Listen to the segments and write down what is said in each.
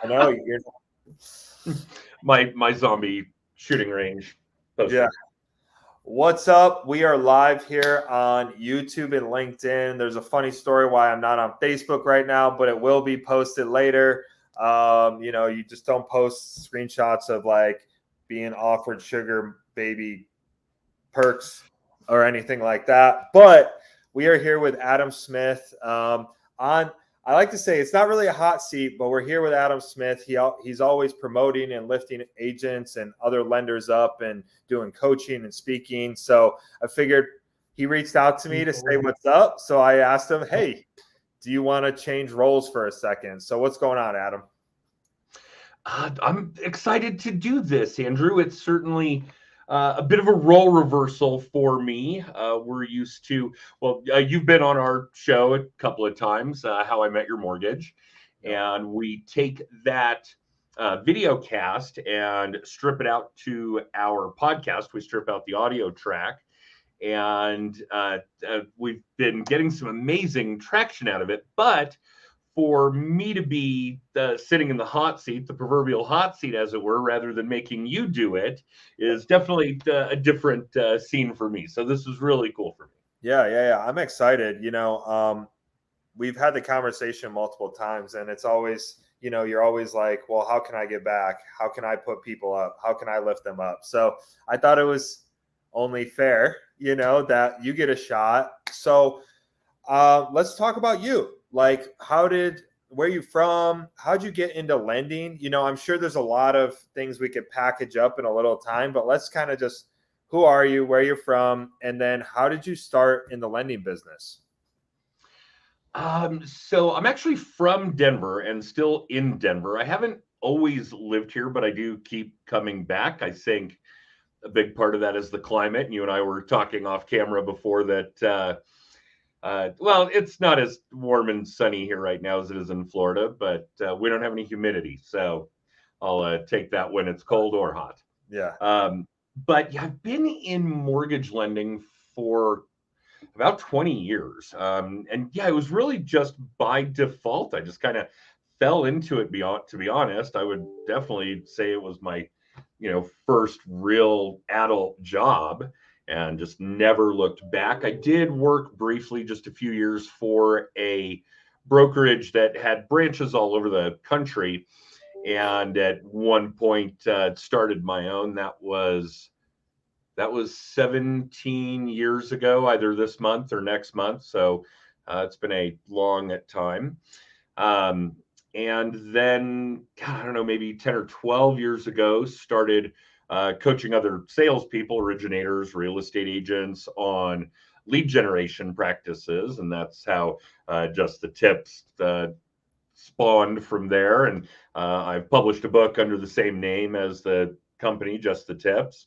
know you're. My zombie shooting range poster. Yeah. What's up? We are live here on YouTube and LinkedIn. There's a funny story why I'm not on Facebook right now, but it will be posted later. You just don't post screenshots of like being offered sugar baby perks or anything like that. But we are here with Adam Smith. I like to say it's not really a hot seat, but we're here with Adam Smith. He's always promoting and lifting agents and other lenders up and doing coaching and speaking. So I figured he reached out to me to say what's up. So I asked him, hey, do you want to change roles for a second? So what's going on, Adam? I'm excited to do this, Andrew. It's certainly a bit of a role reversal for me. We're used to, you've been on our show a couple of times, How I Met Your Mortgage, and we take that video cast and strip it out to our podcast. We strip out the audio track, and we've been getting some amazing traction out of it. But for me to be sitting in the hot seat, the proverbial hot seat, as it were, rather than making you do it, is definitely a different scene for me. So this is really cool for me. Yeah. I'm excited. We've had the conversation multiple times, and it's always, you're always like, well, how can I get back? How can I put people up? How can I lift them up? So I thought it was only fair, that you get a shot. So let's talk about you. Like, where are you from? How'd you get into lending? I'm sure there's a lot of things we could package up in a little time, but let's kind of just, who are you, where you're from, and then how did you start in the lending business? So I'm actually from Denver and still in Denver. I haven't always lived here, but I do keep coming back. I think a big part of that is the climate. And you and I were talking off camera before that. It's not as warm and sunny here right now as it is in Florida, but we don't have any humidity. So I'll take that when it's cold or hot. Yeah. But yeah, I've been in mortgage lending for about 20 years. And yeah, it was really just by default. I just kind of fell into it, to be honest. I would definitely say it was my, first real adult job, and just never looked back. I did work briefly, just a few years, for a brokerage that had branches all over the country. And at one point, started my own. That was 17 years ago, either this month or next month. So it's been a long time. And then, God, I don't know, maybe 10 or 12 years ago, started coaching other salespeople, originators, real estate agents on lead generation practices. And that's how Just the Tips spawned from there. And I've published a book under the same name as the company, Just the Tips.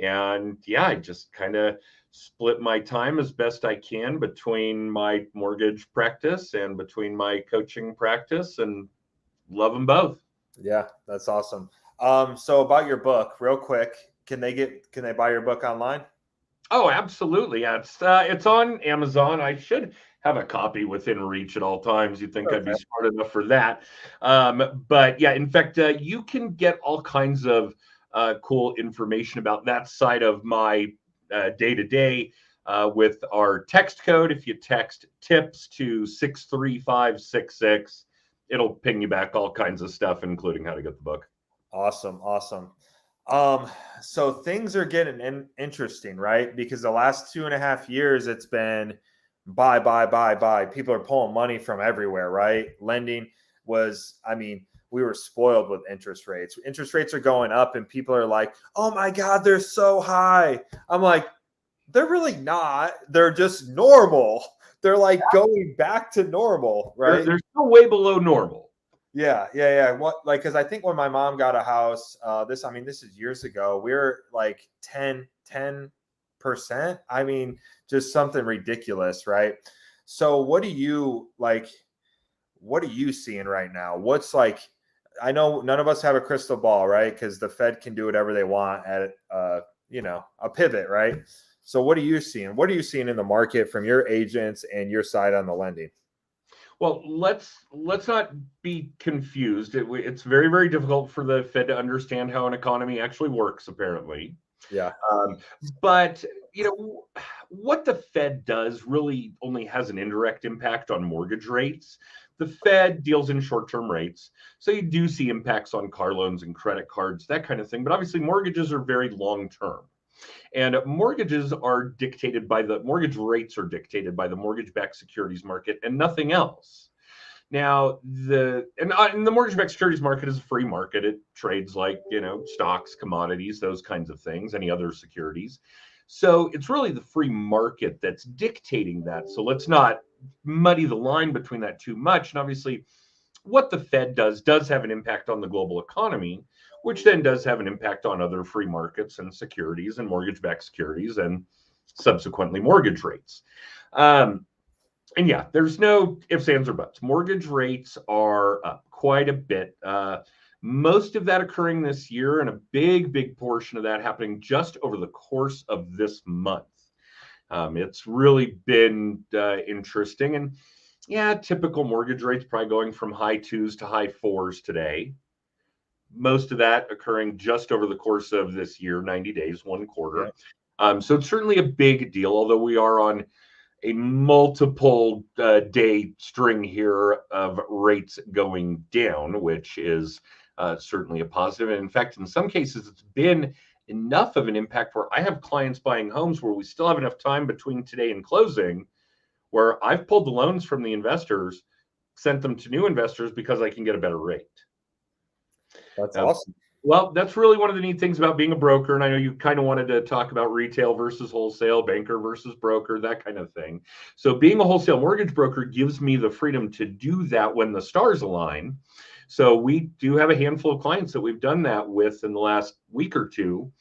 And yeah, I just kind of split my time as best I can between my mortgage practice and between my coaching practice, and love them both. Yeah, that's awesome. So about your book, real quick, can they buy your book online? Oh, absolutely. Yeah, it's on Amazon. I should have a copy within reach at all times. You'd think I'd be smart enough for that. But yeah, in fact, you can get all kinds of cool information about that side of my day-to-day with our text code. If you text TIPS to 63566, it'll ping you back all kinds of stuff, including how to get the book. Awesome. So things are getting interesting, right? Because the last 2.5 years, it's been buy. People are pulling money from everywhere, right? Lending was, we were spoiled with interest rates. Interest rates are going up and people are like, oh my God, they're so high. I'm like, they're really not. They're just normal. They're like going back to normal, right? They're still way below normal. Yeah. What, like, because I think when my mom got a house, this is years ago, we were like 10%. Just something ridiculous, right? So what are you seeing right now? What's like, I know none of us have a crystal ball, right? Because the Fed can do whatever they want at a pivot, right? So what are you seeing? What are you seeing in the market from your agents and your side on the lending? Well, let's not be confused. It's very, very difficult for the Fed to understand how an economy actually works, apparently. Yeah. Um, but what the Fed does really only has an indirect impact on mortgage rates. The Fed deals in short-term rates, so you do see impacts on car loans and credit cards, that kind of thing. But obviously, mortgages are very long-term. And mortgage rates are dictated by the mortgage-backed securities market and nothing else. Now, and the mortgage-backed securities market is a free market. It trades like stocks, commodities, those kinds of things, any other securities. So it's really the free market that's dictating that. So let's not muddy the line between that too much. And obviously, what the Fed does have an impact on the global economy, which then does have an impact on other free markets and securities and mortgage-backed securities and subsequently mortgage rates. And yeah, there's no ifs, ands, or buts. Mortgage rates are up quite a bit. Most of that occurring this year, and a big, big portion of that happening just over the course of this month. It's really been interesting. And yeah, typical mortgage rates probably going from high twos to high fours today. Most of that occurring just over the course of this year, 90 days, one quarter. Yeah. So it's certainly a big deal, although we are on a multiple day string here of rates going down, which is certainly a positive. And in fact, in some cases, it's been enough of an impact where I have clients buying homes where we still have enough time between today and closing, where I've pulled the loans from the investors, sent them to new investors because I can get a better rate. That's awesome. Well, that's really one of the neat things about being a broker. And I know you kind of wanted to talk about retail versus wholesale, banker versus broker, that kind of thing. So being a wholesale mortgage broker gives me the freedom to do that when the stars align. So we do have a handful of clients that we've done that with in the last week or two.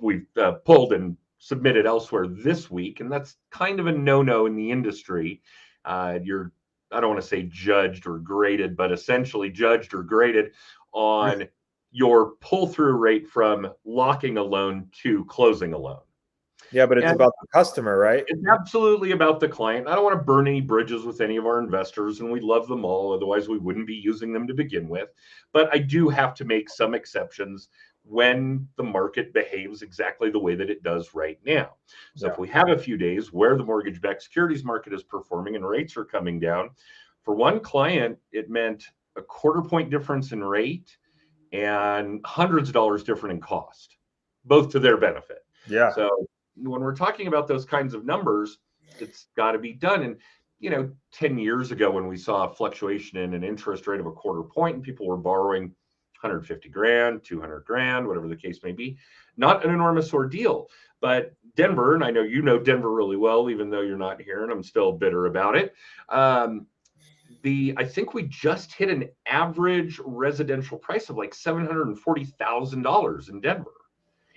We've pulled and submitted elsewhere this week, and that's kind of a no-no in the industry. You're, I don't want to say judged or graded, but essentially judged or graded on your pull-through rate from locking a loan to closing a loan. Yeah, but it's about the customer, right? It's absolutely about the client. I don't want to burn any bridges with any of our investors, and we love them all. Otherwise, we wouldn't be using them to begin with. But I do have to make some exceptions when the market behaves exactly the way that it does right now. So if we have a few days where the mortgage-backed securities market is performing and rates are coming down, for one client, it meant a quarter point difference in rate and hundreds of dollars different in cost, both to their benefit. Yeah. So when we're talking about those kinds of numbers, it's got to be done. And 10 years ago, when we saw a fluctuation in an interest rate of a quarter point and people were borrowing 150 grand, 200 grand, whatever the case may be, not an enormous ordeal. But Denver, and I know you know Denver really well, even though you're not here, and I'm still bitter about it. I think we just hit an average residential price of like $740,000 in Denver.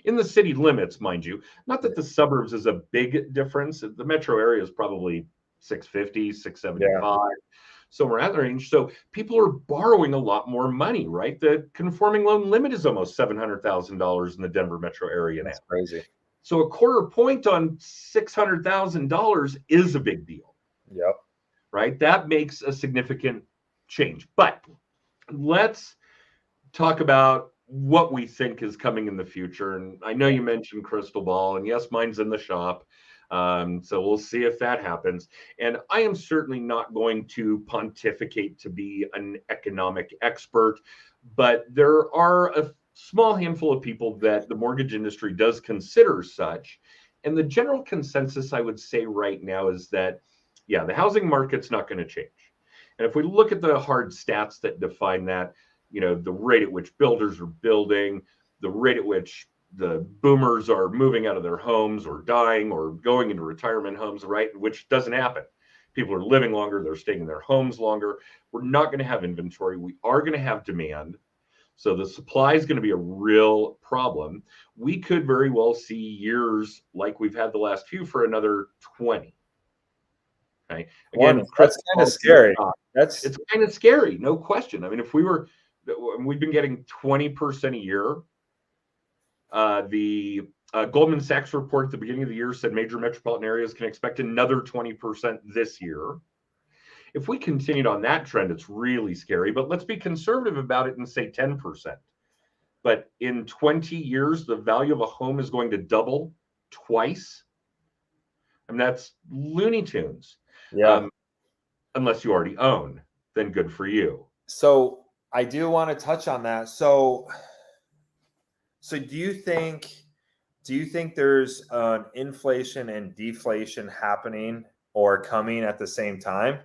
In the city limits, mind you. Not that the suburbs is a big difference. The metro area is probably 650, 675. So we're at the range. So people are borrowing a lot more money, right? The conforming loan limit is almost $700,000 in the Denver metro area now. That's crazy. So a quarter point on $600,000 is a big deal. Yep. Right? That makes a significant change. But let's talk about what we think is coming in the future. And I know you mentioned crystal ball, and yes, mine's in the shop. So we'll see if that happens. And I am certainly not going to pontificate to be an economic expert, but there are a small handful of people that the mortgage industry does consider such. And the general consensus I would say right now is that, yeah, the housing market's not going to change. And if we look at the hard stats that define that, the rate at which builders are building, the rate at which the boomers are moving out of their homes or dying or going into retirement homes, right? Which doesn't happen. People are living longer. They're staying in their homes longer. We're not going to have inventory. We are going to have demand. So the supply is going to be a real problem. We could very well see years like we've had the last few for another 20. Okay. Again, that's kind of scary. It's kind of scary, no question. I mean, we've been getting 20% a year. The Goldman Sachs report at the beginning of the year said major metropolitan areas can expect another 20% this year. If we continued on that trend, it's really scary. But let's be conservative about it and say 10%. But in 20 years, the value of a home is going to double twice. I mean, that's Looney Tunes. Yeah. Unless you already own, then good for you. So I do want to touch on that. So do you think there's an inflation and deflation happening or coming at the same time?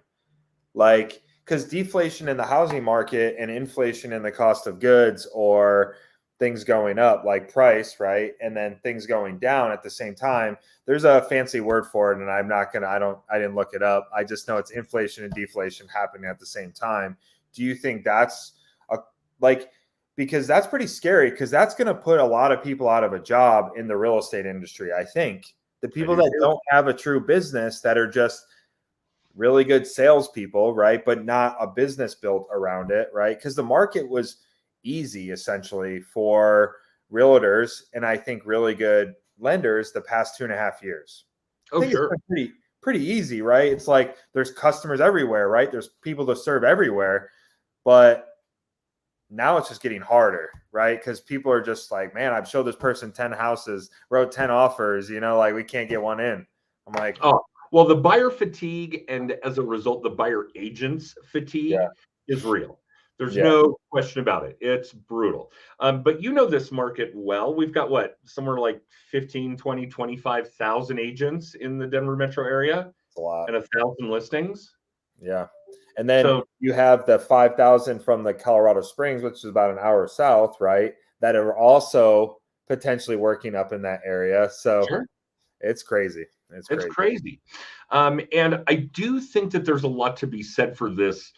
Like, because deflation in the housing market and inflation in the cost of goods, or things going up like price, right? And then things going down at the same time. There's a fancy word for it, and I didn't look it up. I just know it's inflation and deflation happening at the same time. Do you think that's because that's pretty scary, because that's going to put a lot of people out of a job in the real estate industry. I think the people that don't have a true business, that are just really good salespeople, right? But not a business built around it, right? Because the market was easy essentially for realtors, and I think really good lenders the past 2.5 years. Oh, sure. It's pretty easy, right? It's like there's customers everywhere, right? There's people to serve everywhere, but now it's just getting harder, right? Because people are just like, man, I've showed this person 10 houses, wrote 10 offers, like we can't get one in. I'm like, oh, well, the buyer fatigue, and as a result, the buyer agents fatigue is real. There's no question about it. It's brutal. But this market well. We've got somewhere like 15, 20, 25,000 agents in the Denver metro area. That's a lot. And 1,000 listings. Yeah. And then you have the 5,000 from the Colorado Springs, which is about an hour south, right? That are also potentially working up in that area. So it's crazy. It's crazy. And I do think that there's a lot to be said for this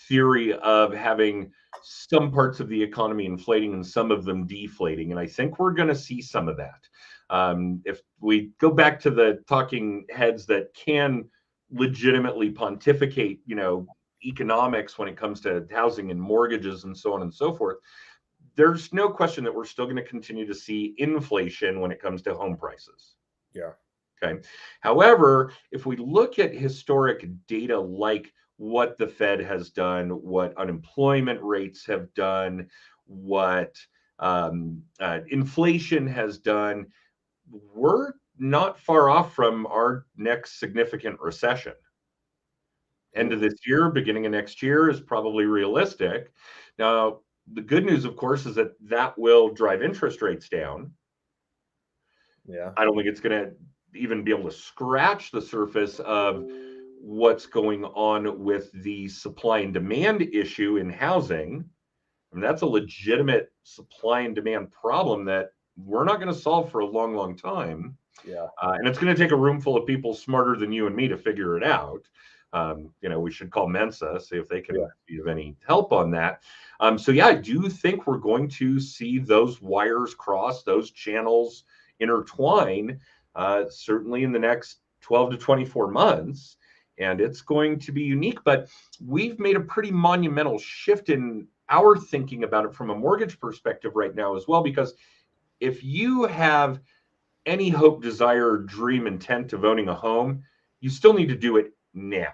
theory of having some parts of the economy inflating and some of them deflating. And I think we're going to see some of that. If we go back to the talking heads that can legitimately pontificate, economics when it comes to housing and mortgages and so on and so forth, there's no question that we're still going to continue to see inflation when it comes to home prices. Yeah. Okay. However, if we look at historic data like what the Fed has done, what unemployment rates have done, what inflation has done, we're not far off from our next significant recession. End of this year, beginning of next year is probably realistic. Now, the good news, of course, is that will drive interest rates down. Yeah. I don't think it's going to even be able to scratch the surface of what's going on with the supply and demand issue in housing. I mean, that's a legitimate supply and demand problem that we're not going to solve for a long, long time. Yeah. And it's going to take a room full of people smarter than you and me to figure it out. We should call Mensa, see if they can be of any help on that. I do think we're going to see those wires cross, those channels intertwine, certainly in the next 12 to 24 months. And it's going to be unique, but we've made a pretty monumental shift in our thinking about it from a mortgage perspective right now as well, because if you have any hope, desire, dream, intent of owning a home, you still need to do it now.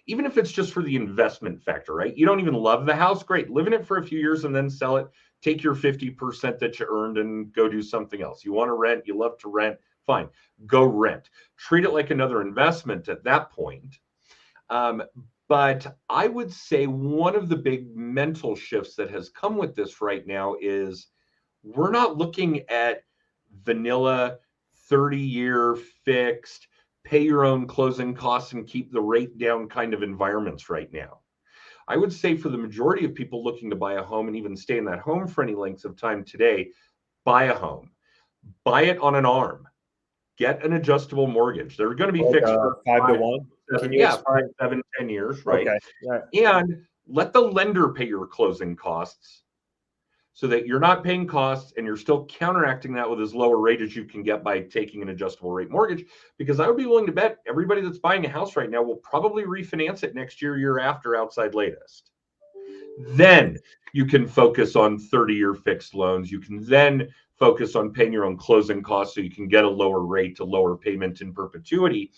Even if it's just for the investment factor, right? You don't even love the house, great. Live in it for a few years and then sell it. Take your 50% that you earned and go do something else. You want to rent, you love to rent, fine, go rent. Treat it like another investment at that point. But I would say one of the big mental shifts that has come with this right now is we're not looking at vanilla 30-year fixed, pay your own closing costs and keep the rate down kind of environments right now. I would say for the majority of people looking to buy a home and even stay in that home for any lengths of time today, buy a home, buy it on an arm, get an adjustable mortgage. They're going to be fixed for 5 to 1. Can you 5, 7, 10 years, right? Okay. Yeah. And let the lender pay your closing costs so that you're not paying costs and you're still counteracting that with as low a rate as you can get by taking an adjustable rate mortgage. Because I would be willing to bet everybody that's buying a house right now will probably refinance it next year, year after, outside latest. Then you can focus on 30-year fixed loans. You can then focus on paying your own closing costs so you can get a lower rate to lower payment in perpetuity.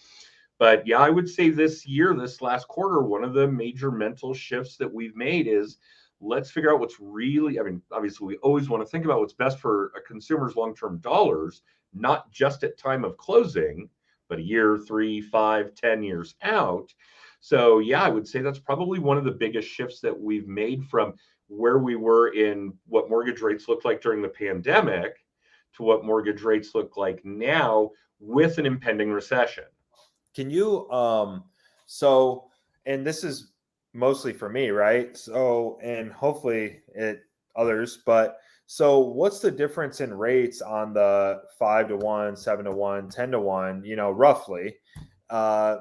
But yeah, I would say this year, this last quarter, one of the major mental shifts that we've made is let's figure out what's really, I mean, obviously, we always want to think about what's best for a consumer's long term dollars, not just at time of closing, but a year, 3, 5, 10 years out. So, yeah, I would say that's probably one of the biggest shifts that we've made from where we were in what mortgage rates looked like during the pandemic to what mortgage rates look like now with an impending recession. Can you so and this is mostly for me, right? So and hopefully it others, but so what's the difference in rates on the 5-to-1, 7-to-1, 10-to-1, roughly,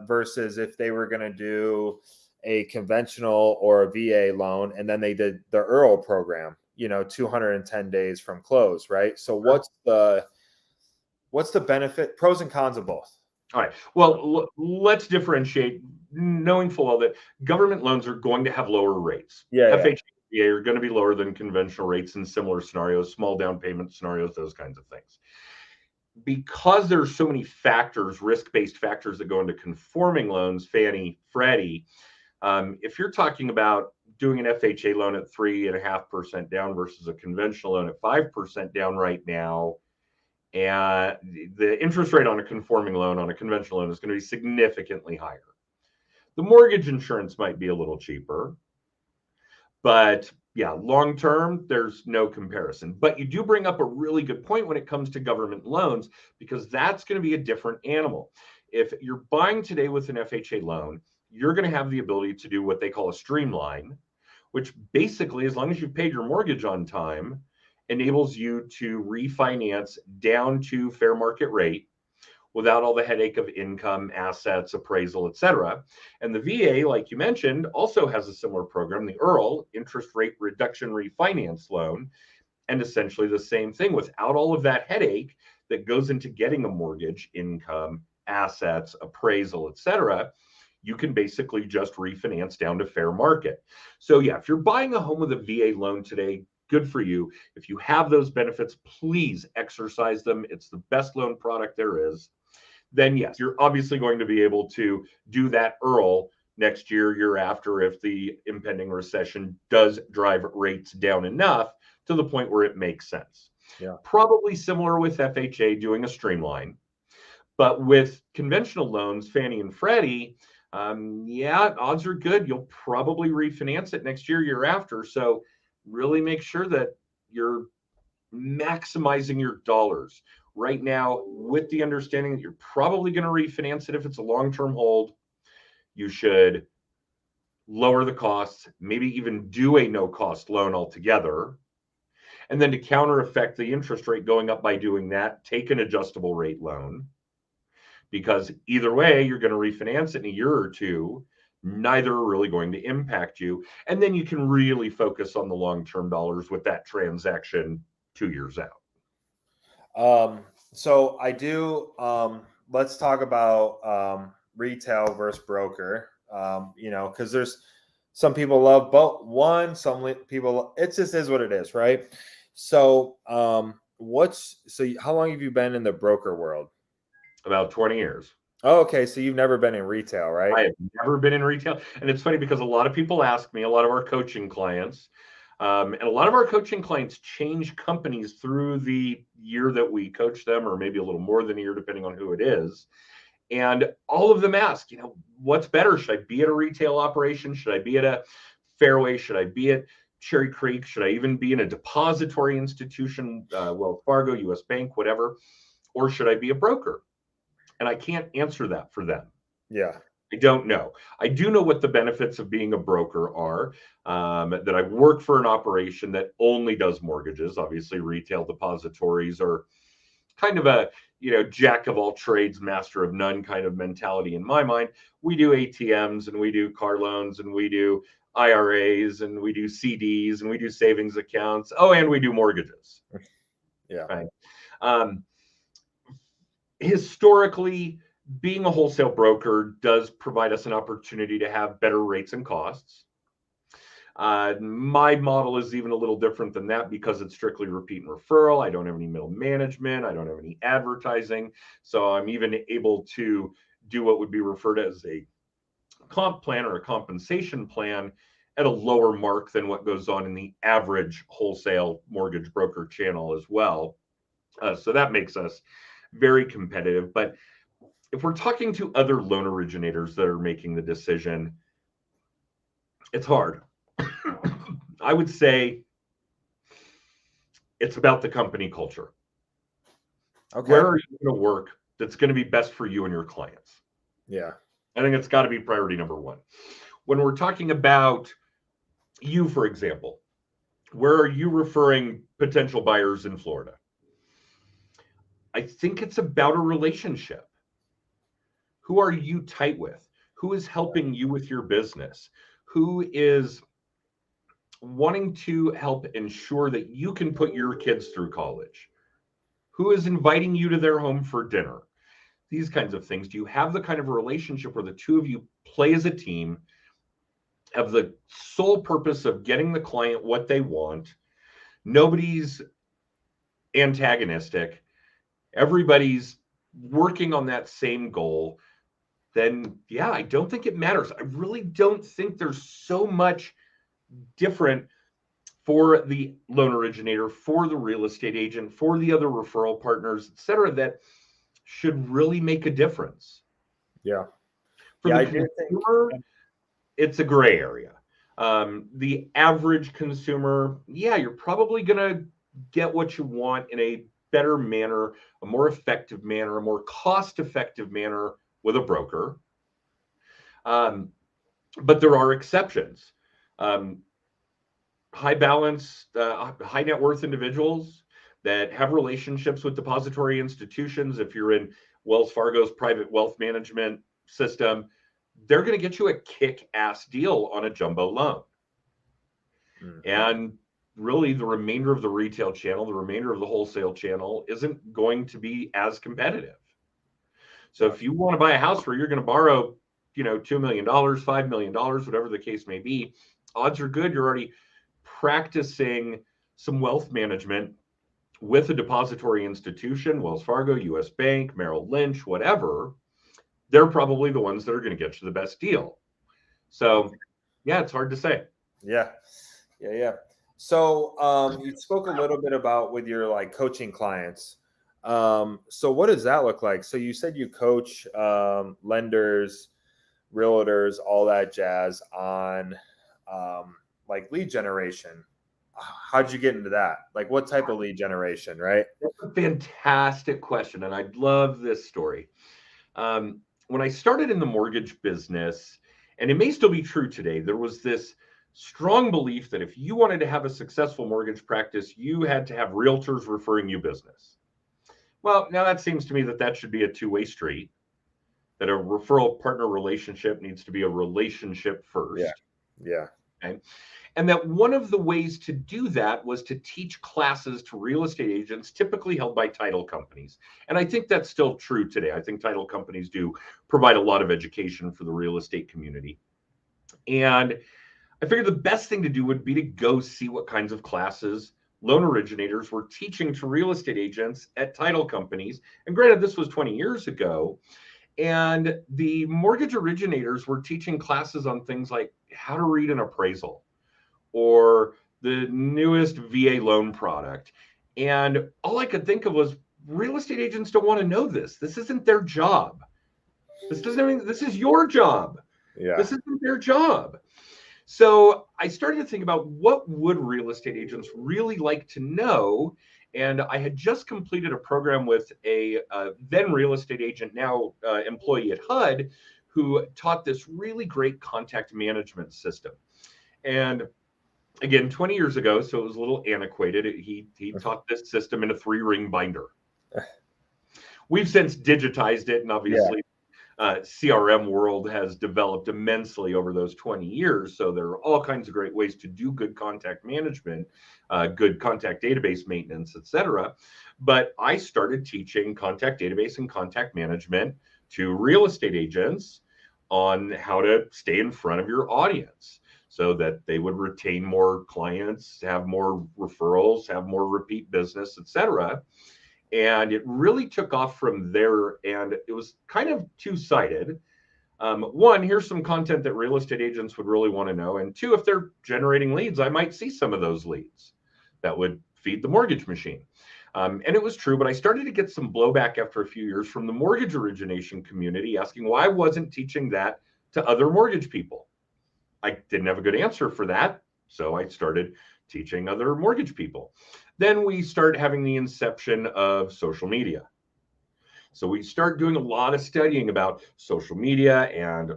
versus if they were going to do a conventional or a VA loan and then they did the Earl program, 210 days from close, right? So what's the benefit, pros and cons of both? All right. Well, let's differentiate, knowing full well that government loans are going to have lower rates. Yeah, yeah. FHA are going to be lower than conventional rates in similar scenarios, small down payment scenarios, those kinds of things. Because there's so many factors, risk-based factors that go into conforming loans, Fannie, Freddie, if you're talking about doing an FHA loan at 3.5% down versus a conventional loan at 5% down right now, and the interest rate on a conforming loan on a conventional loan is going to be significantly higher. The mortgage insurance might be a little cheaper, but yeah, long term, there's no comparison. But you do bring up a really good point when it comes to government loans, because that's going to be a different animal. If you're buying today with an FHA loan, you're going to have the ability to do what they call a streamline, which basically, as long as you've paid your mortgage on time, enables you to refinance down to fair market rate without all the headache of income, assets, appraisal, etc. And the VA, like you mentioned, also has a similar program, the EARL, interest rate reduction refinance loan, and essentially the same thing without all of that headache that goes into getting a mortgage, income, assets, appraisal, etc. You can basically just refinance down to fair market. So yeah, if you're buying a home with a VA loan today, good for you. If you have those benefits, please exercise them. It's the best loan product there is. Then yes, you're obviously going to be able to do that EARL next year, year after, if the impending recession does drive rates down enough to the point where it makes sense. Yeah. Probably similar with FHA doing a streamline. But with conventional loans, Fannie and Freddie, yeah, odds are good. You'll probably refinance it next year, year after. So really make sure that you're maximizing your dollars right now, with the understanding that you're probably going to refinance it. If it's a long-term hold, you should lower the costs, maybe even do a no-cost loan altogether. And then to counter effect the interest rate going up by doing that, take an adjustable rate loan, because either way, you're going to refinance it in a year or two. Neither are really going to impact you. And then you can really focus on the long-term dollars with that transaction 2 years out. So I do, let's talk about retail versus broker, because there's some people love both one, some people, it just is what it is, right? So how long have you been in the broker world? About 20 years. Oh, okay. So you've never been in retail, right? I have never been in retail. And it's funny because a lot of people ask me, a lot of our coaching clients, and a lot of our coaching clients change companies through the year that we coach them, or maybe a little more than a year, depending on who it is. And all of them ask, what's better? Should I be at a retail operation? Should I be at a Fairway? Should I be at Cherry Creek? Should I even be in a depository institution, Wells Fargo, US Bank, whatever? Or should I be a broker? And I can't answer that for them. Yeah. I don't know. I do know what the benefits of being a broker are, that I work for an operation that only does mortgages. Obviously, retail depositories are kind of a, jack of all trades, master of none kind of mentality in my mind. We do ATMs and we do car loans and we do IRAs and we do CDs and we do savings accounts. Oh, and we do mortgages. Yeah. Right. Historically, being a wholesale broker does provide us an opportunity to have better rates and costs. My model is even a little different than that because it's strictly repeat and referral. I don't have any middle management. I don't have any advertising. So I'm even able to do what would be referred to as a comp plan or a compensation plan at a lower mark than what goes on in the average wholesale mortgage broker channel as well. So that makes us very competitive. But if we're talking to other loan originators that are making the decision, it's hard. I would say it's about the company culture. Okay. Where are you going to work that's going to be best for you and your clients? Yeah. I think it's got to be priority number one. When we're talking about you, for example, where are you referring potential buyers in Florida? I think it's about a relationship. Who are you tight with? Who is helping you with your business? Who is wanting to help ensure that you can put your kids through college? Who is inviting you to their home for dinner? These kinds of things. Do you have the kind of a relationship where the two of you play as a team, have the sole purpose of getting the client what they want? Nobody's antagonistic. Everybody's working on that same goal. Then, yeah, I don't think it matters. I really don't think there's so much different for the loan originator, for the real estate agent, for the other referral partners, et cetera, that should really make a difference. Yeah. For the consumer, it's a gray area. The average consumer, yeah, you're probably going to get what you want in a better manner, a more effective manner, a more cost-effective manner with a broker. But there are exceptions. High balance, high net worth individuals that have relationships with depository institutions. If you're in Wells Fargo's private wealth management system, they're going to get you a kick-ass deal on a jumbo loan. Mm-hmm. And really, the remainder of the retail channel, the remainder of the wholesale channel isn't going to be as competitive. So if you want to buy a house where you're going to borrow, $2 million, $5 million, whatever the case may be, odds are good you're already practicing some wealth management with a depository institution, Wells Fargo, US Bank, Merrill Lynch, whatever. They're probably the ones that are going to get you the best deal. So, yeah, it's hard to say. Yeah. So you spoke a little bit about with your coaching clients. So what does that look like? So you said you coach lenders, realtors, all that jazz on lead generation. How'd you get into that? What type of lead generation, right? That's a fantastic question. And I love this story. When I started in the mortgage business, and it may still be true today, there was this strong belief that if you wanted to have a successful mortgage practice, you had to have realtors referring you business. Well, now that seems to me that should be a two-way street, that a referral partner relationship needs to be a relationship first. Yeah. Okay. And that one of the ways to do that was to teach classes to real estate agents, typically held by title companies. And I think that's still true today. I think title companies do provide a lot of education for the real estate community. And I figured the best thing to do would be to go see what kinds of classes loan originators were teaching to real estate agents at title companies. And granted, this was 20 years ago. And the mortgage originators were teaching classes on things like how to read an appraisal or the newest VA loan product. And all I could think of was real estate agents don't want to know this. This isn't their job. This is your job. Yeah. This isn't their job. So I started to think about what would real estate agents really like to know. And I had just completed a program with a then real estate agent, now employee at HUD, who taught this really great contact management system. And again, 20 years ago, so it was a little antiquated. He taught this system in a 3-ring binder. We've since digitized it, and obviously CRM world has developed immensely over those 20 years. So there are all kinds of great ways to do good contact management, good contact database maintenance, et cetera. But I started teaching contact database and contact management to real estate agents on how to stay in front of your audience so that they would retain more clients, have more referrals, have more repeat business, et cetera. And it really took off from there. And it was kind of two-sided. One, here's some content that real estate agents would really want to know. And two, if they're generating leads, I might see some of those leads that would feed the mortgage machine. And it was true, but I started to get some blowback after a few years from the mortgage origination community asking why I wasn't teaching that to other mortgage people. I didn't have a good answer for that, so I started teaching other mortgage people. Then we start having the inception of social media. So we start doing a lot of studying about social media and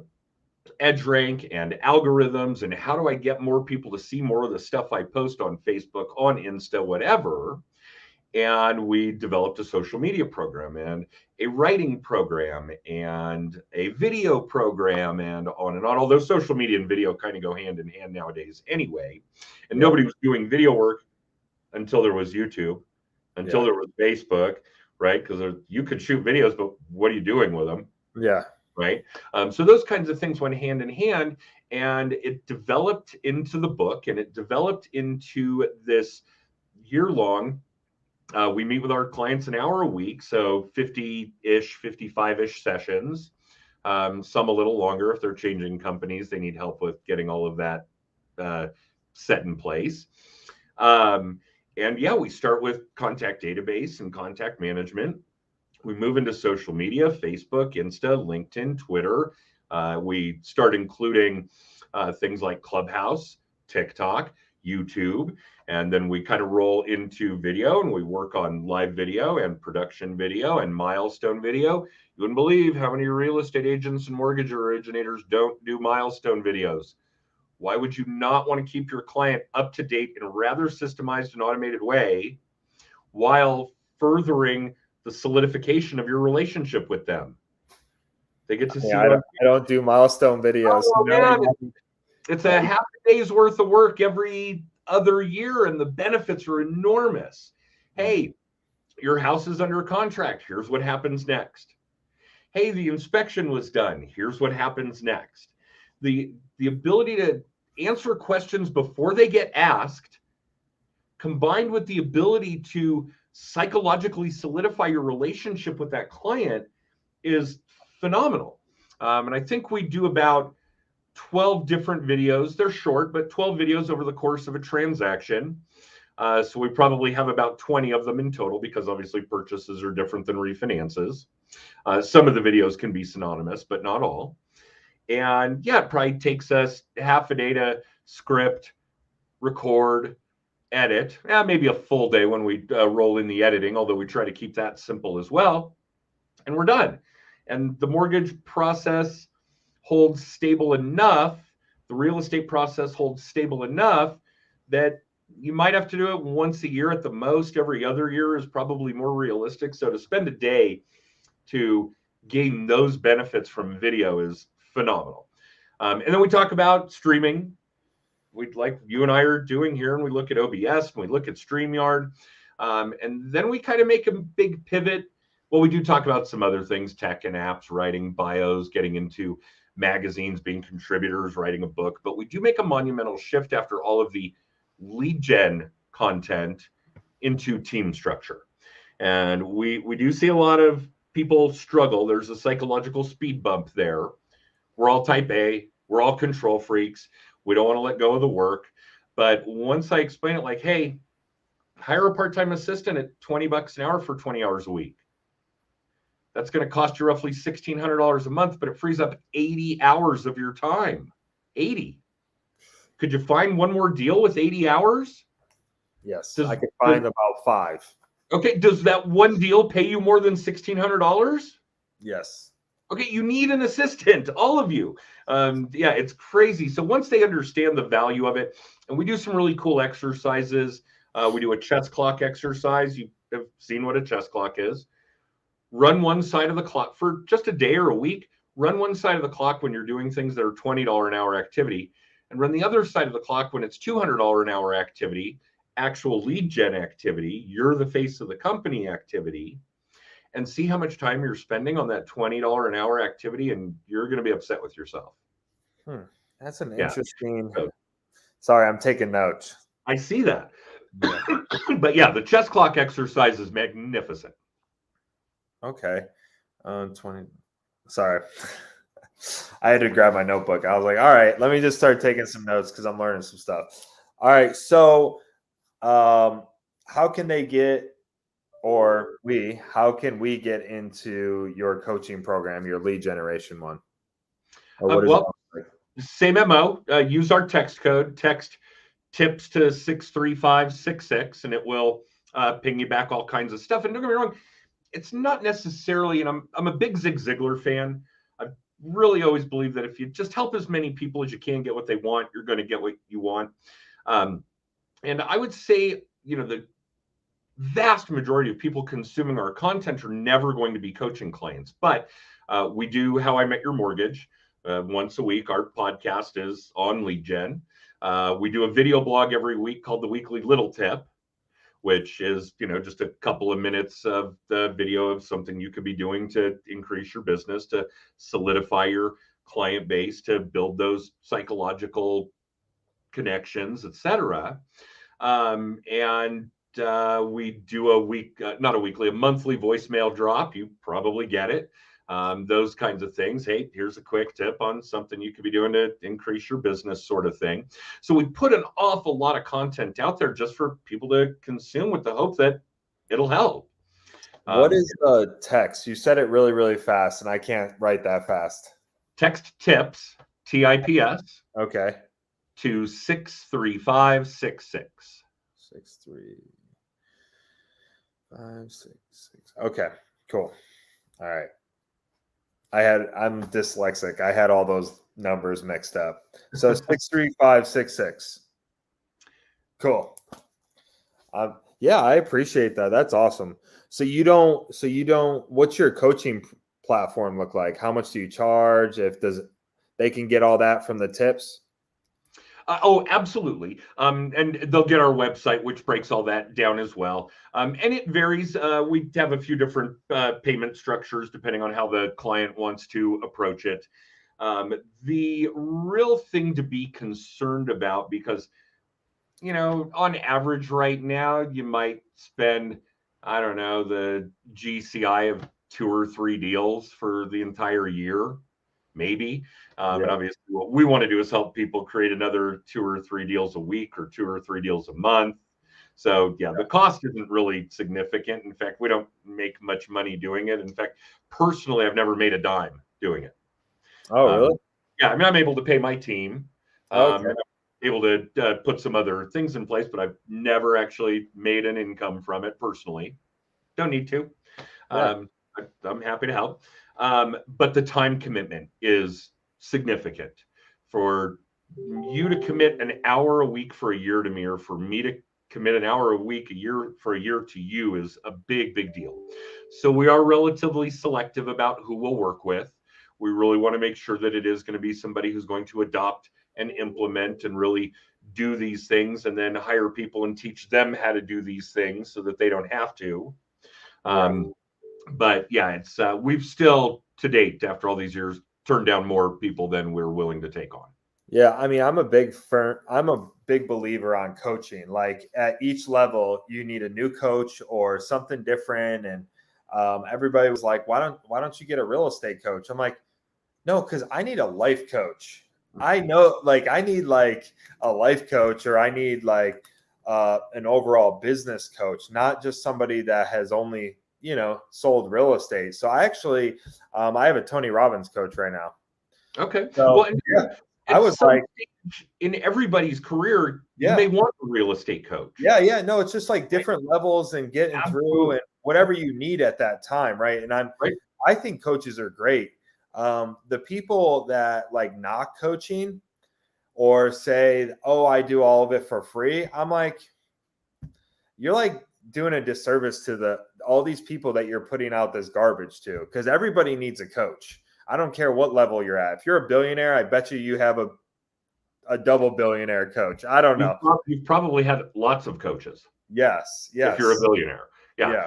EdgeRank and algorithms and how do I get more people to see more of the stuff I post on Facebook, on Insta, whatever. And we developed a social media program and a writing program and a video program and on and on. Although social media and video kind of go hand in hand nowadays anyway. And nobody was doing video work until there was YouTube, until there was Facebook, right? Because you could shoot videos, but what are you doing with them? Yeah. Right. So those kinds of things went hand in hand, and it developed into the book, and it developed into this year-long. We meet with our clients an hour a week, so 50-ish, 55-ish sessions. Some a little longer if they're changing companies. They need help with getting all of that set in place. And yeah, we start with contact database and contact management. We move into social media, Facebook, Insta, LinkedIn, Twitter. We start including things like Clubhouse, TikTok, YouTube, and then we kind of roll into video and we work on live video and production video and milestone video. You wouldn't believe how many real estate agents and mortgage originators don't do milestone videos. Why would you not want to keep your client up to date in a rather systemized and automated way while furthering the solidification of your relationship with them? They get to see. I don't do milestone videos. Oh, man. It's a half a day's worth of work every other year, and the benefits are enormous. Hey, your house is under contract. Here's what happens next. Hey, the inspection was done. Here's what happens next. The ability to answer questions before they get asked, combined with the ability to psychologically solidify your relationship with that client, is phenomenal. And I think we do about 12 different videos. They're short, but 12 videos over the course of a transaction. So we probably have about 20 of them in total because obviously purchases are different than refinances. Some of the videos can be synonymous, but not all. And yeah, it probably takes us half a day to script, record, edit. Maybe a full day when we roll in the editing, although we try to keep that simple as well. And we're done. And the mortgage process holds stable enough, the real estate process holds stable enough that you might have to do it once a year at the most. Every other year is probably more realistic. So to spend a day to gain those benefits from video is phenomenal. And then we talk about streaming. We'd like you and I are doing here, and we look at OBS and we look at StreamYard. And then we kind of make a big pivot. Well, we do talk about some other things, tech and apps, writing bios, getting into magazines, being contributors, writing a book. But we do make a monumental shift after all of the lead gen content into team structure. And we do see a lot of people struggle. There's a psychological speed bump there. We're all type A. We're all control freaks. We don't want to let go of the work. But once I explain it like, hey, hire a part-time assistant at $20 an hour for 20 hours a week. That's going to cost you roughly $1,600 a month, but it frees up 80 hours of your time. 80. Could you find one more deal with 80 hours? Yes, I could find about 5. Okay, does that one deal pay you more than $1,600? Yes. Okay, you need an assistant, all of you. Yeah, it's crazy. So once they understand the value of it, and we do some really cool exercises. We do a chess clock exercise. You have seen what a chess clock is. Run one side of the clock for just a day or a week. Run one side of the clock when you're doing things that are $20 an hour activity, and run the other side of the clock when it's $200 an hour activity, actual lead gen activity, you're the face of the company activity, and see how much time you're spending on that $20 an hour activity, and you're going to be upset with yourself. That's an interesting. Sorry, I'm taking notes. I see that. Yeah. But yeah, the chess clock exercise is magnificent. Okay. 20. Sorry. I had to grab my notebook. I was like, all right, let me just start taking some notes because I'm learning some stuff. All right. So how can they get, how can we get into your coaching program, your lead generation one? Or what is it? Well, same MO. Use our text code. Text tips to 63566, and it will ping you back all kinds of stuff. And don't get me wrong, it's not necessarily, and I'm a big Zig Ziglar fan. I really always believe that if you just help as many people as you can get what they want, you're going to get what you want. And I would say, the vast majority of people consuming our content are never going to be coaching clients, but we do How I Met Your Mortgage once a week. Our podcast is on lead gen. We do a video blog every week called the Weekly Little Tip, which is, just a couple of minutes of the video of something you could be doing to increase your business, to solidify your client base, to build those psychological connections, etc. And we do a monthly voicemail drop. You probably get it. Those kinds of things. Hey, here's a quick tip on something you could be doing to increase your business, sort of thing. So we put an awful lot of content out there just for people to consume with the hope that it'll help. What is the text? You said it really, really fast, and I can't write that fast. Text TIPS, TIPS. Okay. To 63566. 63566. Okay, cool. All right. I'm dyslexic. I had all those numbers mixed up. So 63566. Cool. Yeah, I appreciate that. That's awesome. So you don't, what's your coaching platform look like? How much do you charge? They can get all that from the tips? Oh, absolutely. And they'll get our website, which breaks all that down as well. And it varies. We have a few different payment structures depending on how the client wants to approach it. The real thing to be concerned about, because, on average right now, you might spend, I don't know, the GCI of 2 or 3 deals for the entire year. Maybe. And obviously what we want to do is help people create another 2 or 3 deals a week or 2 or 3 deals a month. So the cost isn't really significant. In fact, we don't make much money doing it. In fact, personally, I've never made a dime doing it. Oh, really? Yeah. I mean, I'm able to pay my team. Okay. I'm able to put some other things in place, but I've never actually made an income from it personally. Don't need to. I'm happy to help. But the time commitment is significant. For you to commit an hour a week for a year to me, or for me to commit an hour a week for a year to you, is a big, big deal. So we are relatively selective about who we'll work with. We really want to make sure that it is going to be somebody who's going to adopt and implement and really do these things, and then hire people and teach them how to do these things so that they don't have to. But yeah, it's we've still, to date, after all these years, turned down more people than we're willing to take on. Yeah, I mean, I'm a big believer on coaching. Like at each level, you need a new coach or something different. And everybody was like, "Why don't you get a real estate coach?" I'm like, "No, because I need a life coach. I know, like, I need like a life coach, or I need like an overall business coach, not just somebody that has only sold real estate." So I actually, I have a Tony Robbins coach right now. Okay. So, Well, I was like, in everybody's career, you may want a real estate coach. Yeah. No, it's just like different levels and getting through and whatever you need at that time. Right. And I think coaches are great. The people that like knock coaching or say, "Oh, I do all of it for free," I'm like, you're like doing a disservice to all these people that you're putting out this garbage to, because everybody needs a coach. I don't care what level you're at. If you're a billionaire, I bet you have a double billionaire coach. I don't know. You've probably had lots of coaches. Yes. If you're a billionaire. Yeah.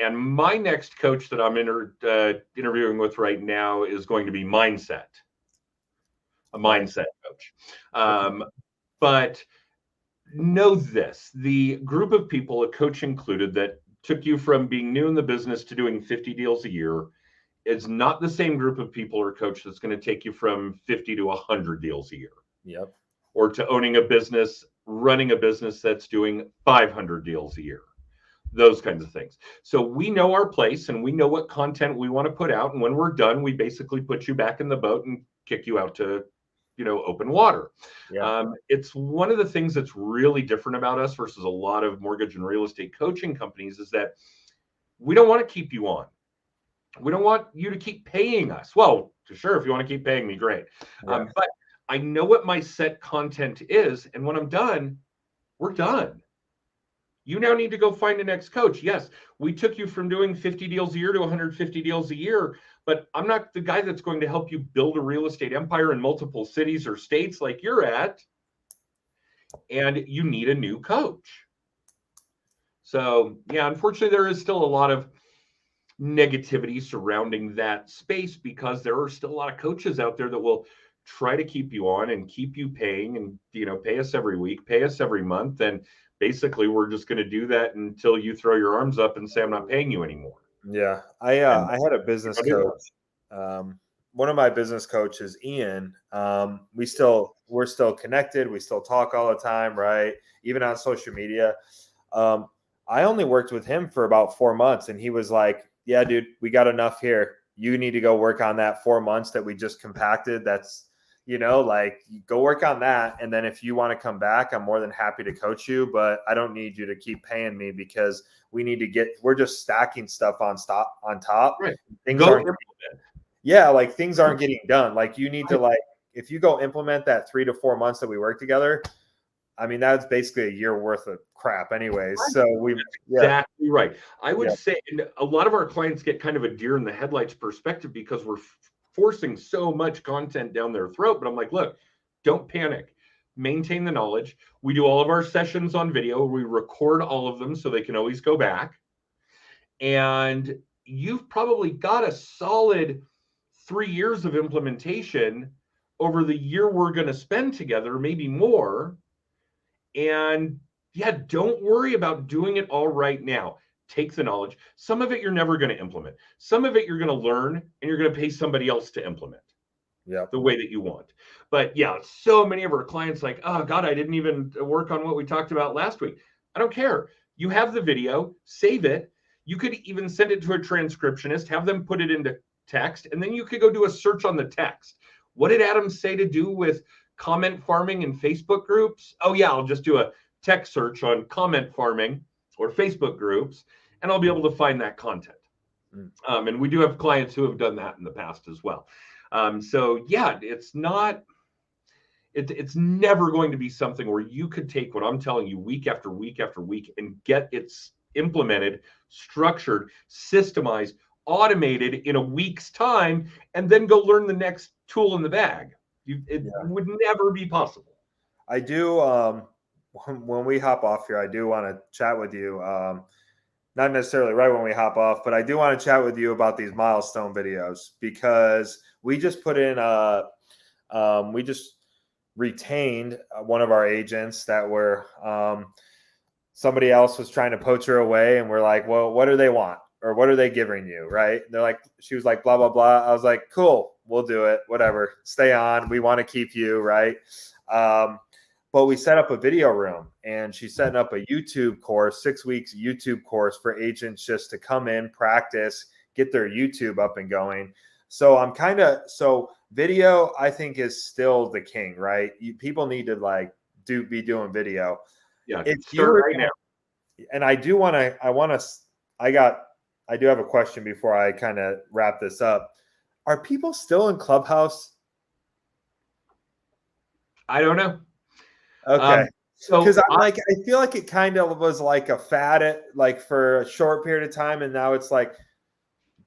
And my next coach that I'm interviewing with right now is going to be a mindset coach. But know this, the group of people, a coach included, that took you from being new in the business to doing 50 deals a year is not the same group of people or coach that's going to take you from 50 to 100 deals a year. Yep. Or to owning a business, running a business that's doing 500 deals a year, those kinds of things. So we know our place and we know what content we want to put out. And when we're done, we basically put you back in the boat and kick you out to, open water. Yeah. It's one of the things that's really different about us versus a lot of mortgage and real estate coaching companies is that we don't want to keep you on. We don't want you to keep paying us. Well, sure, if you want to keep paying me, great. Yeah. But I know what my set content is. And when I'm done, we're done. You now need to go find the next coach. Yes, we took you from doing 50 deals a year to 150 deals a year, but I'm not the guy that's going to help you build a real estate empire in multiple cities or states like you're at. And you need a new coach. So, yeah, unfortunately, there is still a lot of negativity surrounding that space because there are still a lot of coaches out there that will try to keep you on and keep you paying and, pay us every week, pay us every month. And basically we're just going to do that until you throw your arms up and say, I'm not paying you anymore. Yeah. I had a business coach. One of my business coaches, Ian, we're still connected. We still talk all the time, right? Even on social media. I only worked with him for about 4 months and he was like, yeah, dude, we got enough here. You need to go work on that 4 months that we just compacted. That's, go work on that. And then if you want to come back, I'm more than happy to coach you, but I don't need you to keep paying me because we're just stacking stuff on top. Right. Things aren't getting done. Like you need to if you go implement that 3 to 4 months that we work together, I mean, that's basically a year worth of crap anyways. So exactly right. I would say a lot of our clients get kind of a deer in the headlights perspective because we're forcing so much content down their throat. But I'm like, look, don't panic. Maintain the knowledge. We do all of our sessions on video. We record all of them so they can always go back. And you've probably got a solid 3 years of implementation over the year we're going to spend together, maybe more. And yeah, don't worry about doing it all right now. Take the knowledge. Some of it you're never going to implement. Some of it you're going to learn and you're going to pay somebody else to implement the way that you want. But yeah, so many of our clients like, oh God, I didn't even work on what we talked about last week. I don't care. You have the video, save it. You could even send it to a transcriptionist, have them put it into text, and then you could go do a search on the text. What did Adam say to do with comment farming in Facebook groups? Oh yeah, I'll just do a text search on comment farming or Facebook groups, and I'll be able to find that content. And we do have clients who have done that in the past as well. So yeah, it's never going to be something where you could take what I'm telling you week after week after week and get it implemented, structured, systemized, automated in a week's time, and then go learn the next tool in the bag. It would never be possible. I do. When we hop off here, I do want to chat with you. Not necessarily right when we hop off, but I do want to chat with you about these milestone videos because we just put in we just retained one of our agents that were somebody else was trying to poach her away, and we're like, well, what do they want? Or what are they giving you, right? They're like, she was like, blah, blah, blah. I was like, cool, we'll do it, whatever. Stay on. We want to keep you, right? But we set up a video room, and she's setting up a YouTube course, 6 weeks YouTube course for agents just to come in, practice, get their YouTube up and going. So video, I think, is still the king, right? People need to be doing video. Yeah, start right now. And I do have a question before I kind of wrap this up. Are people still in Clubhouse? I don't know. Okay. Because I feel like it kind of was like a fad for a short period of time, and now it's like,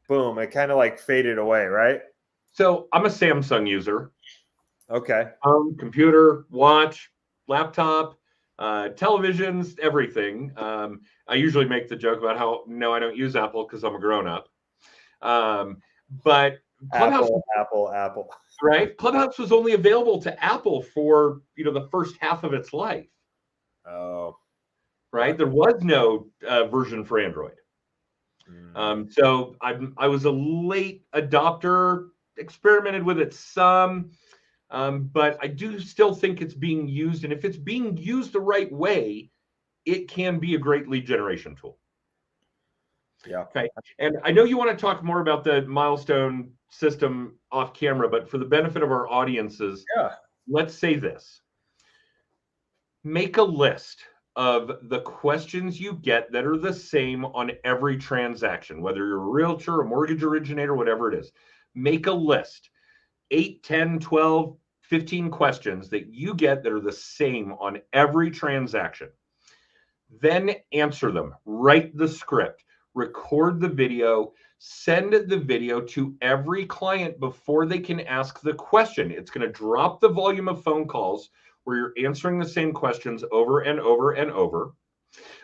boom, it kind of faded away, right? So I'm a Samsung user. Okay. Computer, watch, laptop, televisions, everything. I usually make the joke about how no, I don't use Apple because I'm a grown-up. But Clubhouse, Apple. Right? Clubhouse was only available to Apple for the first half of its life. Oh, right? There was no version for Android. So I was a late adopter, experimented with it some, but I do still think it's being used. And if it's being used the right way, it can be a great lead generation tool. yeah. Okay. And I know you want to talk more about the milestone system off camera, but for the benefit of our audiences, Yeah. let's say this. Make a list of the questions you get that are the same on every transaction, whether you're a realtor, a mortgage originator, whatever it is. Make a list, 8, 10, 12, 15 questions that you get that are the same on every transaction. Then answer them, write the script, record the video, send the video to every client before they can ask the question. It's going to drop the volume of phone calls where you're answering the same questions over and over and over.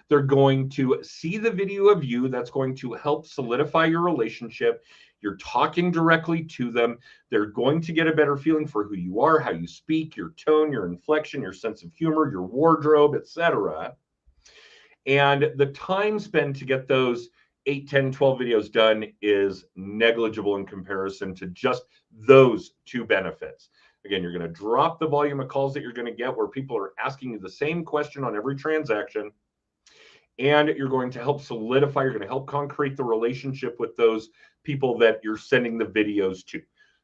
They're going to see the video of you. That's going to help solidify your relationship. You're talking directly to them. They're going to get a better feeling for who you are, how you speak, your tone, your inflection, your sense of humor, your wardrobe, etc. And the time spent to get those 8, 10, 12 videos done is negligible in comparison to just those two benefits. Again, you're going to drop the volume of calls that you're going to get where people are asking you the same question on every transaction. And you're going to help solidify, you're going to help concrete the relationship with those people that you're sending the videos to.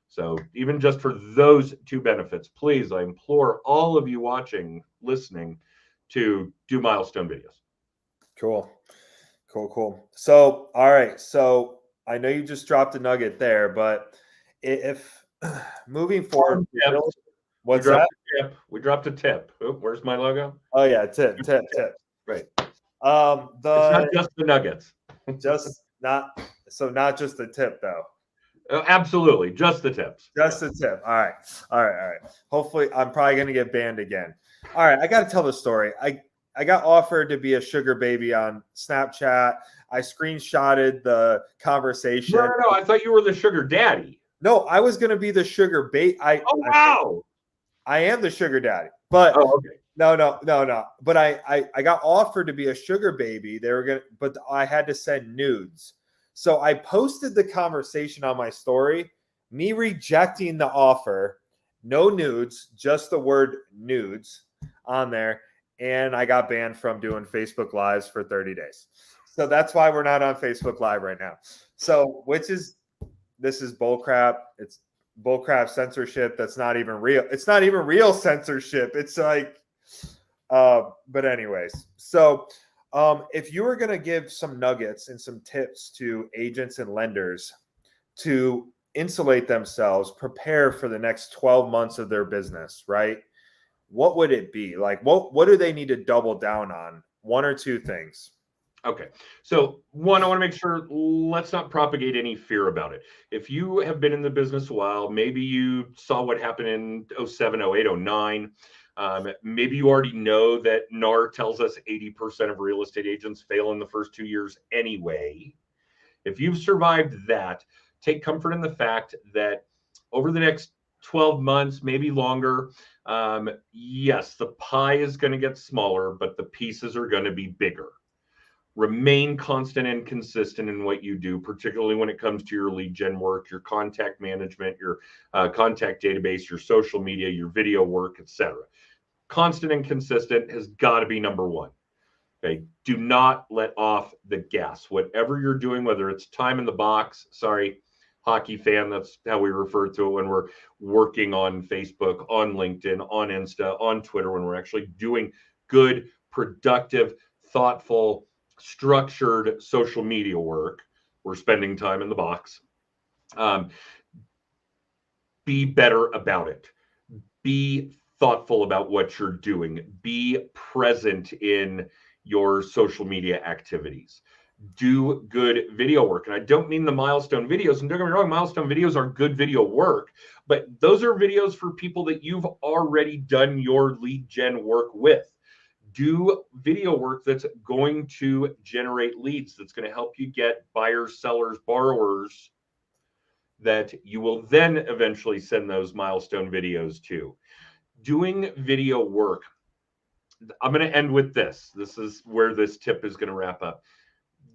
So even just for those two benefits, please, I implore all of you watching, listening, to do milestone videos. Cool. So, all right. So I know you just dropped a nugget there, but if moving forward, what's that? We dropped a tip. Oh, where's my logo? Oh yeah, tip. Right. It's not just the nuggets. not just the tip though. Absolutely, just the tips. Just the tip. All right. Hopefully, I'm probably gonna get banned again. All right, I got to tell the story. I got offered to be a sugar baby on Snapchat. I screenshotted the conversation. No. I thought you were the sugar daddy. No, I was going to be the sugar baby. Wow. I am the sugar daddy. But okay. No. But I got offered to be a sugar baby. But I had to send nudes. So I posted the conversation on my story, me rejecting the offer, no nudes, just the word nudes on there. And I got banned from doing Facebook Lives for 30 days. So that's why we're not on Facebook Live right now. So, this is bullcrap. It's bullcrap censorship. That's not even real. It's not even real censorship. It's like, but anyways. So, if you were going to give some nuggets and some tips to agents and lenders to insulate themselves, prepare for the next 12 months of their business, right? What would it be? Like, what do they need to double down on? One or two things. Okay. So one, I want to make sure, let's not propagate any fear about it. If you have been in the business a while, maybe you saw what happened in 07, 08, 09. Maybe you already know that NAR tells us 80% of real estate agents fail in the first 2 years anyway. If you've survived that, take comfort in the fact that over the next 12 months, maybe longer, yes, the pie is going to get smaller, but the pieces are going to be bigger. Remain constant and consistent in what you do, particularly when it comes to your lead gen work, your contact management, your contact database, your social media, your video work, etc. Constant and consistent has got to be number one. Okay, do not let off the gas. Whatever you're doing, whether it's time in the box, sorry, hockey fan, that's how we refer to it when we're working on Facebook, on LinkedIn, on Insta, on Twitter, when we're actually doing good, productive, thoughtful, structured social media work, we're spending time in the box. Be better about it. Be thoughtful about what you're doing. Be present in your social media activities. Do good video work. And I don't mean the milestone videos. And don't get me wrong, milestone videos are good video work, but those are videos for people that you've already done your lead gen work with. Do video work that's going to generate leads, that's going to help you get buyers, sellers, borrowers that you will then eventually send those milestone videos to. Doing video work I'm going to end with this. This is where this tip is going to wrap up.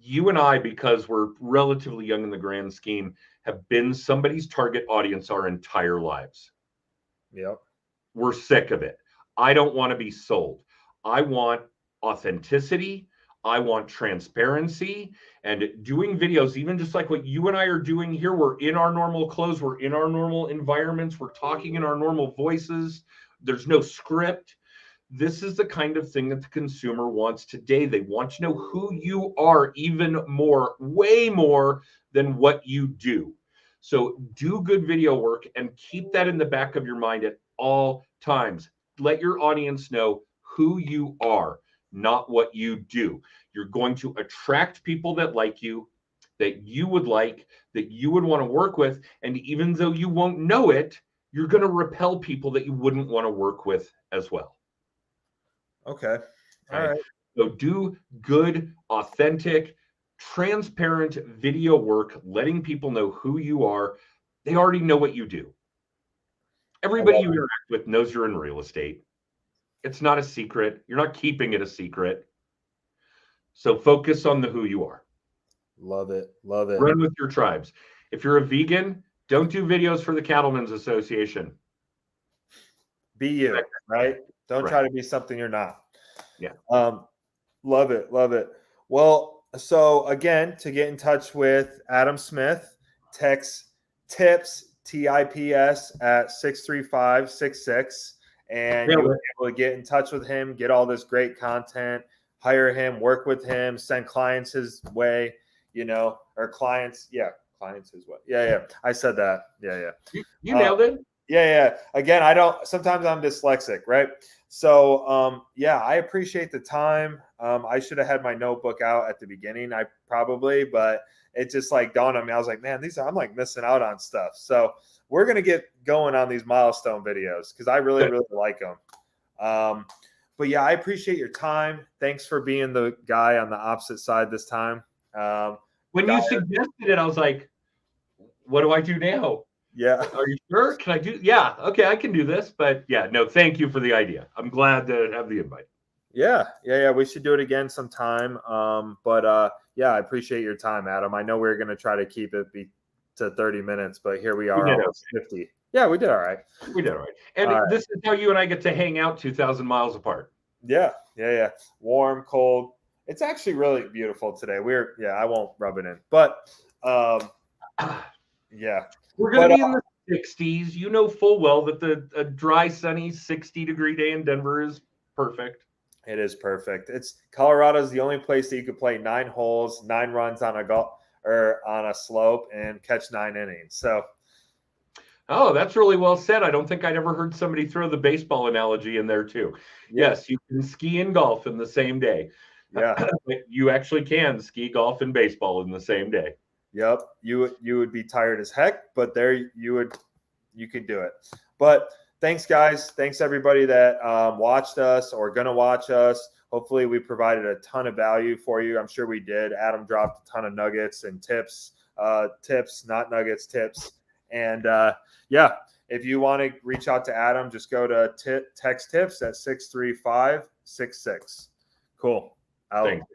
You and I, because we're relatively young in the grand scheme, have been somebody's target audience our entire lives. Yep. We're sick of it. I don't want to be sold. I want authenticity. I want transparency, and doing videos, even just like what you and I are doing here. We're in our normal clothes. We're in our normal environments. We're talking in our normal voices. There's no script. This is the kind of thing that the consumer wants today. They want to know who you are even more, way more than what you do. So do good video work and keep that in the back of your mind at all times. Let your audience know who you are, not what you do. You're going to attract people that like you, that you would like, that you would want to work with. And even though you won't know it, you're going to repel people that you wouldn't want to work with as well. Okay. All Right. right. So do good, authentic, transparent video work, letting people know who you are. They already know what you do. Everybody you interact with knows you're in real estate. It's not a secret. You're not keeping it a secret. So focus on the who you are. Love it. Love it. Run with your tribes. If you're a vegan, don't do videos for the Cattlemen's Association. Be you, right? Don't Right. try to be something you're not. Yeah. Love it. Love it. Well, so again, to get in touch with Adam Smith, text TIPS, TIPS at 63566. And you'll be able to get in touch with him, get all this great content, hire him, work with him, send clients his way, or clients. Yeah. Clients his way. Yeah. I said that. Yeah. You nailed it. Yeah. Again, sometimes I'm dyslexic, right? So, I appreciate the time. I should have had my notebook out at the beginning, but it just like dawned on me. I was like, man, I'm like missing out on stuff. So we're going to get going on these milestone videos because I really, really like them. But yeah, I appreciate your time. Thanks for being the guy on the opposite side this time. When you suggested it, I was like, what do I do now? Yeah. Are you sure? Can I do? Yeah. Okay. I can do this. But yeah, no, thank you for the idea. I'm glad to have the invite. Yeah. We should do it again sometime. I appreciate your time, Adam. I know we're going to try to keep it to 30 minutes, but here we are almost 50. Yeah, we did all right. And this is how you and I get to hang out 2,000 miles apart. Yeah. Warm, cold. It's actually really beautiful today. I won't rub it in, but yeah. We're going to be in the 60s. You know full well that a dry, sunny 60-degree day in Denver is perfect. It is perfect. Colorado's the only place that you could play 9 holes, 9 runs on a slope and catch 9 innings. So, that's really well said. I don't think I'd ever heard somebody throw the baseball analogy in there too. Yeah. Yes, you can ski and golf in the same day. Yeah, you actually can ski, golf, and baseball in the same day. Yep, you would be tired as heck, but you could do it. But thanks, guys. Thanks everybody that watched us or gonna watch us. Hopefully, we provided a ton of value for you. I'm sure we did. Adam dropped a ton of nuggets and tips, not nuggets, tips. And if you want to reach out to Adam, just go to text tips at 63566. Cool. Thanks.